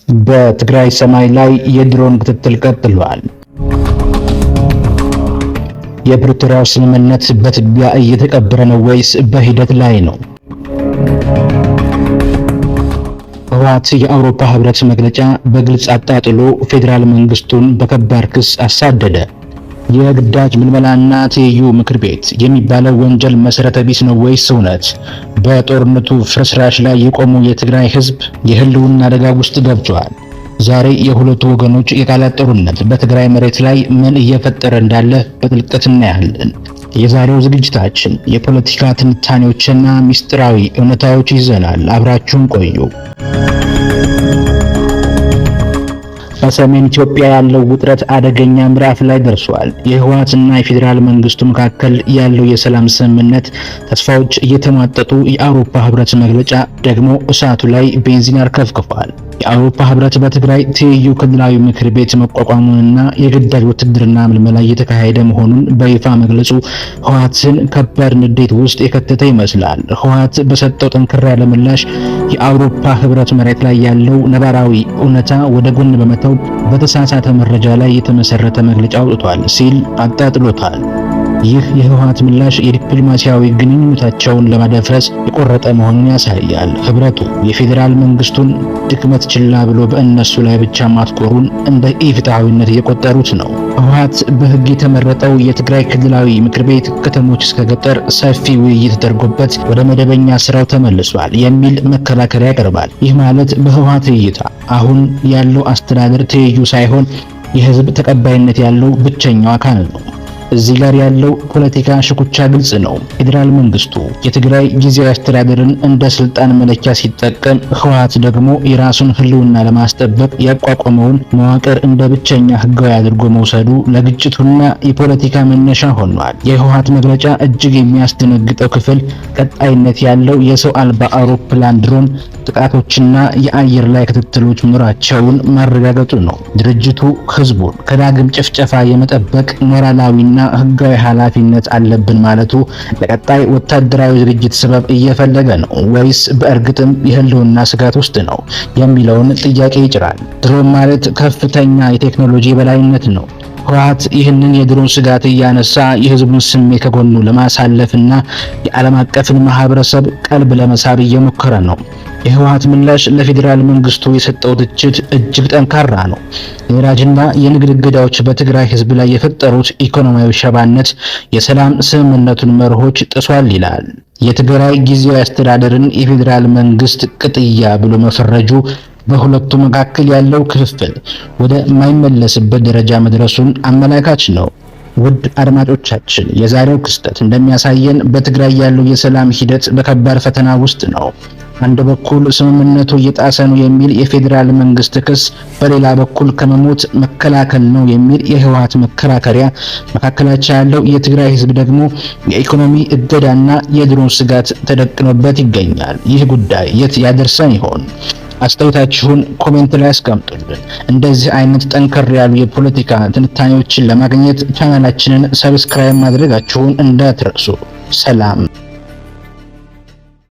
በትግራይ ሰማይ ላይ የድሮን ክትትል ቀጥሏል። የፕሪቶሪያው ስምምነት በትቢያ እየተቀበረ ነው ወይስ በሂደት ላይ ነው? ህወሓት የአውሮፓ ህብረት መግለጫ በግልጽ አጣጥሎ ፌዴራል መንግስቱን በከባድ ክስ አሳደደ። የግዳጅ ምልመላና ትይዩ ምክር ቤት የሚባለው ወንጀል መሰረተ ቢስ ነው ወይስ እውነት? በጦርነቱ ፍርስራሽ ላይ የቆሙ የትግራይ ህዝብ የህልውና አደጋ ውስጥ ገብቷል። ዛሬ የሁለቱ ወገኖች የቃላት ጦርነት በትግራይ መሬት ላይ ምን እየፈጠረ እንዳለ በጥልቀት እናያለን። የዛሬው ዝግጅታችን የፖለቲካ ትንታኔዎችና ሚስጥራዊ እውነታዎች ይዘናል። አብራችሁን ቆዩ። በሰሜን ኢትዮጵያ ያለው ውጥረት አደገኛ ምዕራፍ ላይ ደርሷል። የህወሓትና የፌዴራል መንግስቱ መካከል ያለው የሰላም ስምምነት ተስፋዎች እየተሟጠጡ፣ የአውሮፓ ህብረት መግለጫ ደግሞ እሳቱ ላይ ቤንዚን አርከፍክፏል። የአውሮፓ ህብረት በትግራይ ትይዩ ክልላዊ ምክር ቤት መቋቋሙንና የግዳጅ ውትድርና ምልመላ እየተካሄደ መሆኑን በይፋ መግለጹ ህወሓትን ከባድ ንዴት ውስጥ የከተተ ይመስላል። ህወሓት በሰጠው ጠንከር ያለ ምላሽ የአውሮፓ ህብረት መሬት ላይ ያለው ነባራዊ እውነታ ወደ ጎን በመተው በተሳሳተ መረጃ ላይ የተመሰረተ መግለጫ አውጥቷል ሲል አጣጥሎታል። ይህ የህወሓት ምላሽ የዲፕሎማሲያዊ ግንኙነታቸውን ለማደፍረስ የቆረጠ መሆኑን ያሳያል። ህብረቱ የፌዴራል መንግስቱን ድክመት ችላ ብሎ በእነሱ ላይ ብቻ ማትኮሩን እንደ ኢፍትሐዊነት እየቆጠሩት ነው። ህወሓት በህግ የተመረጠው የትግራይ ክልላዊ ምክር ቤት ከተሞች እስከ ገጠር ሰፊ ውይይት ተደርጎበት ወደ መደበኛ ስራው ተመልሷል የሚል መከራከሪያ ያቀርባል። ይህ ማለት በህወሓት እይታ አሁን ያለው አስተዳደር ትይዩ ሳይሆን የህዝብ ተቀባይነት ያለው ብቸኛው አካል ነው። እዚህ ጋር ያለው ፖለቲካ ሽኩቻ ግልጽ ነው። ፌዴራል መንግስቱ የትግራይ ጊዜያዊ አስተዳደርን እንደ ስልጣን መለኪያ ሲጠቀም፣ ህወሓት ደግሞ የራሱን ህልውና ለማስጠበቅ ያቋቋመውን መዋቅር እንደ ብቸኛ ህጋዊ አድርጎ መውሰዱ ለግጭቱና የፖለቲካ መነሻ ሆኗል። የህወሓት መግለጫ እጅግ የሚያስደነግጠው ክፍል ቀጣይነት ያለው የሰው አልባ አውሮፕላን ድሮን ጥቃቶችና የአየር ላይ ክትትሎች መኖራቸውን ማረጋገጡ ነው። ድርጅቱ ህዝቡን ከዳግም ጭፍጨፋ የመጠበቅ ሞራላዊና ህጋዊ ኃላፊነት አለብን ማለቱ ለቀጣይ ወታደራዊ ዝግጅት ሰበብ እየፈለገ ነው ወይስ በእርግጥም የህልውና ስጋት ውስጥ ነው የሚለውን ጥያቄ ይጭራል። ድሮን ማለት ከፍተኛ የቴክኖሎጂ የበላይነት ነው። ህወሓት ይህንን የድሮን ስጋት እያነሳ የህዝቡን ስሜት ከጎኑ ለማሳለፍና የዓለም አቀፍን ማህበረሰብ ቀልብ ለመሳብ እየሞከረ ነው። የህወሓት ምላሽ ለፌዴራል መንግስቱ የሰጠው ትችት እጅግ ጠንካራ ነው። የነዳጅና የንግድ እገዳዎች በትግራይ ህዝብ ላይ የፈጠሩት ኢኮኖሚያዊ ሸባነት የሰላም ስምምነቱን መርሆች ጥሷል ይላል። የትግራይ ጊዜያዊ አስተዳደርን የፌዴራል መንግስት ቅጥያ ብሎ መፈረጁ በሁለቱ መካከል ያለው ክፍፍል ወደ ማይመለስበት ደረጃ መድረሱን አመላካች ነው። ውድ አድማጮቻችን፣ የዛሬው ክስተት እንደሚያሳየን በትግራይ ያለው የሰላም ሂደት በከባድ ፈተና ውስጥ ነው። አንድ በኩል ስምምነቱ እየጣሰ ነው የሚል የፌዴራል መንግስት ክስ፣ በሌላ በኩል ከመሞት መከላከል ነው የሚል የህወሓት መከራከሪያ፣ መካከላቸው ያለው የትግራይ ህዝብ ደግሞ የኢኮኖሚ እገዳና የድሮን ስጋት ተደቅኖበት ይገኛል። ይህ ጉዳይ የት ያደርሰን ይሆን? አስተያየታችሁን ኮሜንት ላይ አስቀምጡልን። እንደዚህ አይነት ጠንከር ያሉ የፖለቲካ ትንታኔዎችን ለማግኘት ቻናላችንን ሰብስክራይብ ማድረጋችሁን እንዳትረሱ። ሰላም።